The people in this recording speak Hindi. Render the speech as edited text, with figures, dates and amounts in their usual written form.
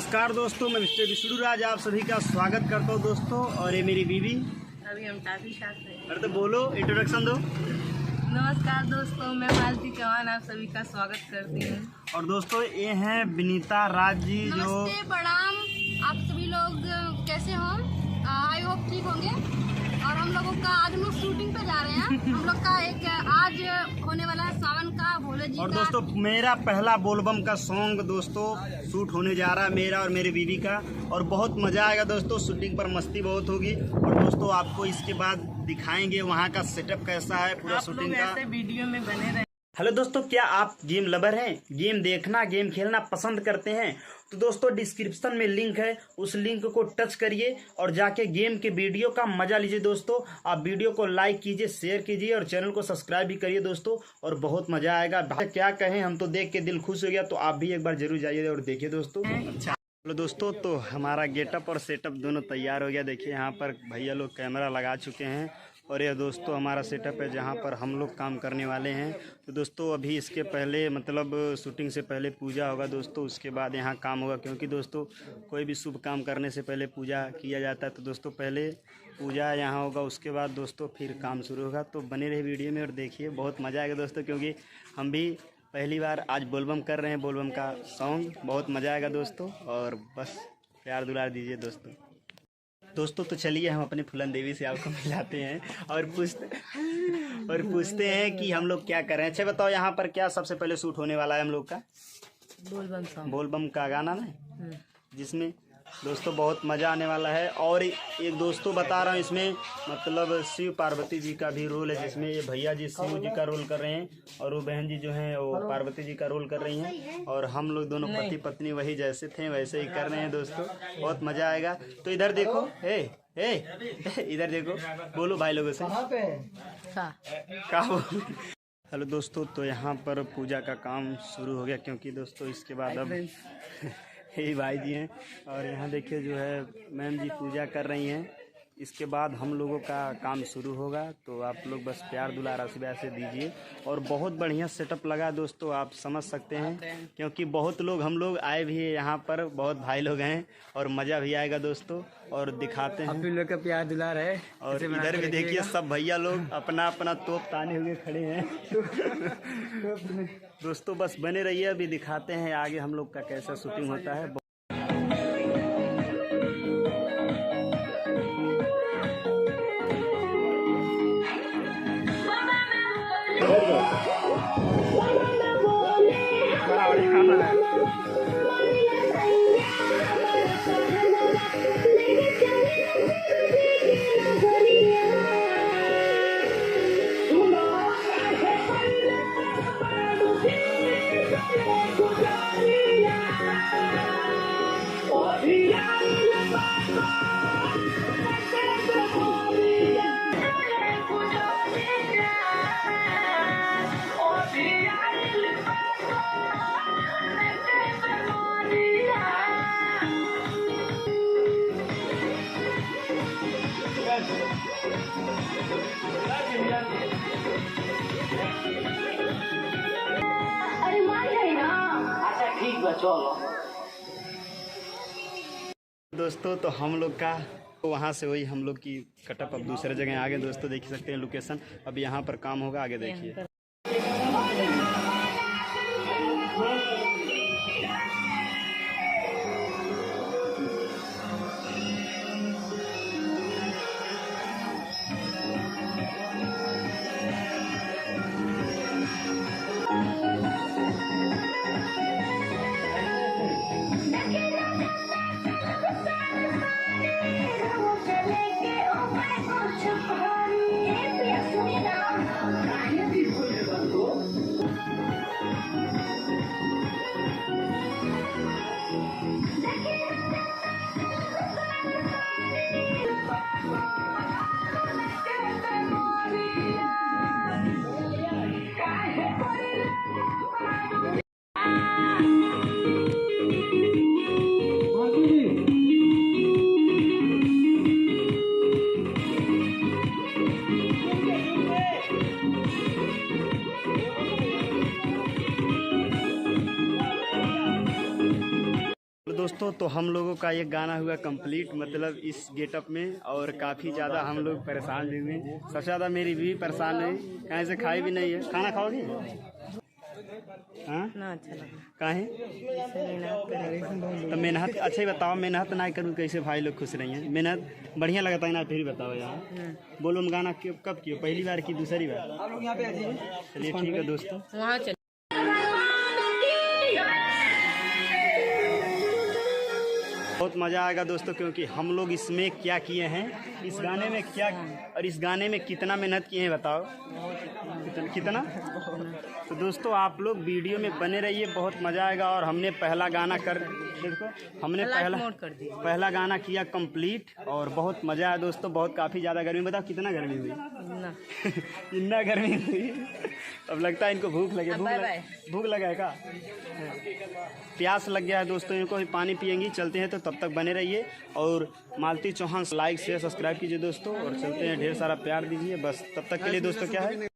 नमस्कार दोस्तों, मैं मिस्टर विष्णु राज आप सभी का स्वागत करता हूँ दोस्तों। और ये मेरी बीवी। अभी हम काफी साथ हैं। अरे तो बोलो, इंट्रोडक्शन दो। नमस्कार दोस्तों, मैं मालती चौहान आप सभी का स्वागत करती हूँ। और दोस्तों ये हैं विनीता राज जी जो नमस्ते, प्रणाम। आप सभी लोग कैसे हो? आई होप ठीक होंगे। और हम लोगों का आज हम लोग शूटिंग पे जा रहे हैं। हम लोग का एक आज होने वाला है सावन का भोले जी और का। दोस्तों मेरा पहला बोलबम का सॉन्ग दोस्तों शूट होने जा रहा है, मेरा और मेरी बीवी का। और बहुत मजा आएगा दोस्तों, शूटिंग पर मस्ती बहुत होगी। और दोस्तों आपको इसके बाद दिखाएंगे वहाँ का सेटअप कैसा है, पूरा शूटिंग का। ऐसे वीडियो में बने रहे। हेलो दोस्तों, क्या आप गेम लवर हैं? गेम देखना, गेम खेलना पसंद करते हैं? तो दोस्तों डिस्क्रिप्शन में लिंक है, उस लिंक को टच करिए और जाके गेम के वीडियो का मजा लीजिए दोस्तों। आप वीडियो को लाइक कीजिए, शेयर कीजिए और चैनल को सब्सक्राइब भी करिए दोस्तों। और बहुत मजा आएगा। क्या कहें, हम तो देख के दिल खुश हो गया। तो आप भी एक बार जरूर जाइए और देखिए दोस्तों। अच्छा हेलो दोस्तों, तो हमारा गेटअप और सेटअप दोनों तैयार हो गया। देखिए यहाँ पर भैया लोग कैमरा लगा चुके हैं। और ये दोस्तों हमारा सेटअप है जहाँ पर हम लोग काम करने वाले हैं। तो दोस्तों अभी इसके पहले मतलब शूटिंग से पहले पूजा होगा दोस्तों, उसके बाद यहाँ काम होगा। क्योंकि दोस्तों कोई भी शुभ काम करने से पहले पूजा किया जाता है। तो दोस्तों पहले पूजा यहाँ होगा, उसके बाद दोस्तों फिर काम शुरू होगा। तो बने रहे वीडियो में और देखिए, बहुत मज़ा आएगा दोस्तों। क्योंकि हम भी पहली बार आज बोलबम कर रहे हैं, बोलबम का सॉन्ग। बहुत मज़ा आएगा दोस्तों। और बस प्यार दुलार दीजिए दोस्तों। तो चलिए हम अपने फुलन देवी से आपको मिलाते हैं और पूछते हैं कि हम लोग क्या कर रहे हैं। अच्छा बताओ, यहाँ पर क्या सबसे पहले शूट होने वाला है हम लोग का? बोलबम का गाना ना, जिसमें दोस्तों बहुत मज़ा आने वाला है। और एक दोस्तों बता रहा हूँ, इसमें मतलब शिव पार्वती जी का भी रोल है, जिसमें ये भैया जी शिव जी का रोल कर रहे हैं और वो बहन जी जो हैं वो पार्वती जी का रोल कर रही हैं। और हम लोग दोनों पति पत्नी वही जैसे थे वैसे ही कर रहे हैं दोस्तों। बहुत मज़ा आएगा। तो इधर देखो, इधर देखो, बोलो भाई लोगों से क्या बोलो। हेलो दोस्तों, तो यहाँ पर पूजा का काम शुरू हो गया। क्योंकि दोस्तों इसके बाद अब यही भाई जी हैं। और यहाँ देखिए जो है मैम जी पूजा कर रही हैं। इसके बाद हम लोगों का काम शुरू होगा। तो आप लोग बस प्यार दुलार आशीर्वाद से दीजिए। और बहुत बढ़िया सेटअप लगा दोस्तों, आप समझ सकते हैं। क्योंकि बहुत लोग हम लोग आए भी हैं यहाँ पर, बहुत भाई लोग हैं और मज़ा भी आएगा दोस्तों। और दिखाते हैं, आप लोग का प्यार दुलार है। और इधर भी देखिए सब भैया लोग अपना अपना तोप ताने हुए खड़े हैं। दोस्तों बस बने रहिए, अभी दिखाते हैं आगे हम लोग का कैसा शूटिंग होता है। अरे मान गए ना। अच्छा ठीक है, चलो दोस्तों। तो हम लोग का वहाँ से वही हम लोग की कटअप अब दूसरे जगह आगे दोस्तों देख सकते हैं लोकेशन। अब यहाँ पर काम होगा, आगे देखिए। दोस्तों तो हम लोगों का ये गाना हुआ कंप्लीट, मतलब इस गेटअप में, और काफ़ी ज़्यादा हम लोग परेशान भी हुए। सबसे ज़्यादा मेरी बीवी परेशान है, कहीं से खाई भी नहीं है। खाना खाओगी? हाँ ना अच्छा लगा काहे? तो मेहनत अच्छा ही बताओ, मेहनत ना करूँ कैसे भाई लोग खुश रही हैं? मेहनत बढ़िया लगता है ना, फिर बताओ यार। बोलो हम गाना कब किए, पहली बार की दूसरी बार? चलिए ठीक है दोस्तों। वहाँ चल बहुत मज़ा आएगा दोस्तों, क्योंकि हम लोग इसमें क्या किए हैं, इस गाने में क्या, और इस गाने में कितना मेहनत किए हैं बताओ। कितना? तो दोस्तों आप लोग वीडियो में बने रहिए, बहुत मज़ा आएगा। और हमने पहला गाना देखो, हमने पहला गाना किया कंप्लीट, और बहुत मज़ा आया दोस्तों। बहुत काफ़ी ज़्यादा गर्मी, बताओ कितना गर्मी हुई? ना इतना गर्मी हुई। अब लगता है इनको भूख लगे, भूख लगा है का? प्यास लग गया है दोस्तों इनको, भी पानी पियेंगी। चलते हैं, तो तब तक बने रहिए। और Malti Chauhan like share subscribe कीजिए दोस्तों, और चलते हैं, ढेर सारा प्यार दीजिए। बस तब तक के लिए दोस्तों क्या है।